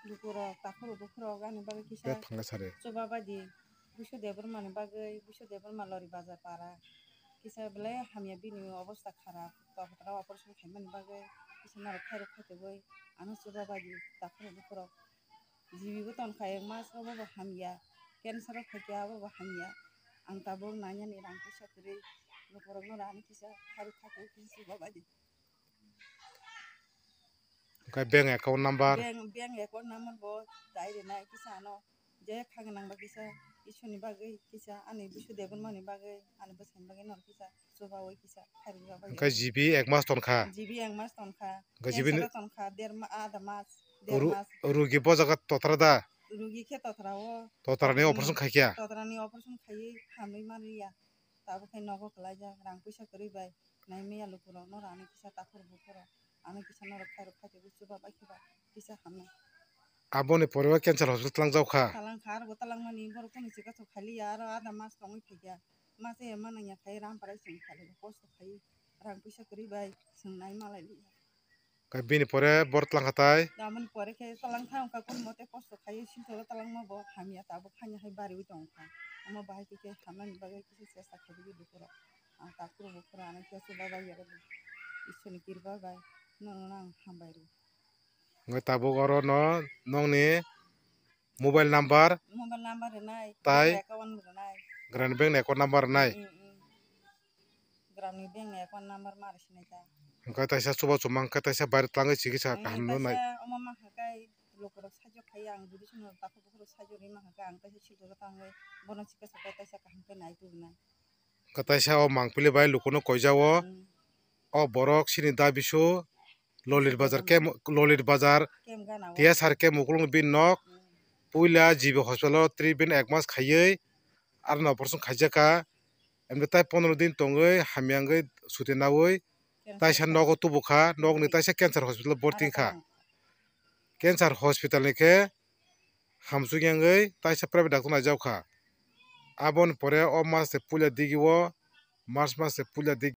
Lukuro takuro bukuro gani bagai be kisa thangna sare coba badi busu debor mani bagai busu debor malori bazar para kisa belai hamya bini অবস্থা খারাপ তখন operation খাইমানি বাগে kisa naro khairu khaitogoi ano coba badi takuro bukuro jibibo tonkai mas obo hamya cancer khaikya obo hamya ang tabuk nanya ni rang puisa kwrwi lukurok no rani kisa khairu khaitoi kisa coba badi okai bank account number bank account number bo daire nai kisa ano je khang nang ba kisa isuni bagai kisa ani bisu debon mani bagai ani bwsani bagai nor kisa coba oi kisa khairu bagai okai GB 1 mas tonkha GB ang mas tonkha okai GB cancer tonkha ada mas der mas rugi bo jaga totrada rugi khe totrao totrani operation khaikya totrani operation khaiyi hamui mariya tabo khai nogo khlaijak rang puisa kwrwi bai naimaya lukuro no rani kisa takuro bukuro ani kisa noro khairu khaitoi coba bai khiba kisa hamya aboni pore o cancer hospital tlangjawkha talangkha arbo talangmani borok kuni chikaso khali aro ada mas tongoi phaikya mas e mananya khai rampara sing khali posto khai rang puisa kwrwi bai singnai malai okai bini pore bor tlangkhatai damoni pore khe talangkha ongka kun mote posto khai sintoro talangma bo hamya tabo khanya hai bariwi tongkha amo bahai khe hamani bagai kisa chesta khaibwi lukuro ang takuro bukuro ani khe coba bai yaro isoni kirpa bai nono ang hambai ri okai tabuk oro no nongni mobile number rwnai tai account rwnai grand bank ni account number nai ग्रामीण bank account number mari sinaijak okai taisa chuba chumang khe taisa baire tlangwi chikisa kaham no nai taisa omo mangkhakai lukurok sajo khai ang judi chungo takuro bukuro sajo ri mangkhakai ang taisa silcharo tangoi bono chikaso kai taisa kaham khe nai tubunai okai taisa o mangpili bai lukuno koijao o borok sini dabisu lolir bazar kem ganao TSR ke mukulung bin nok puila GB hospital treatment 1 mas khaiyi arno operation khaijaka emde tai 15 din tongoi hamyangoi sutenawi taisa nogo tubukha nogni taisa cancer hospital borti kha cancer hospital ni khe hamsukyangoi taisa private doctor naijak kha aboni pore o mas puila digi o march mas puila digi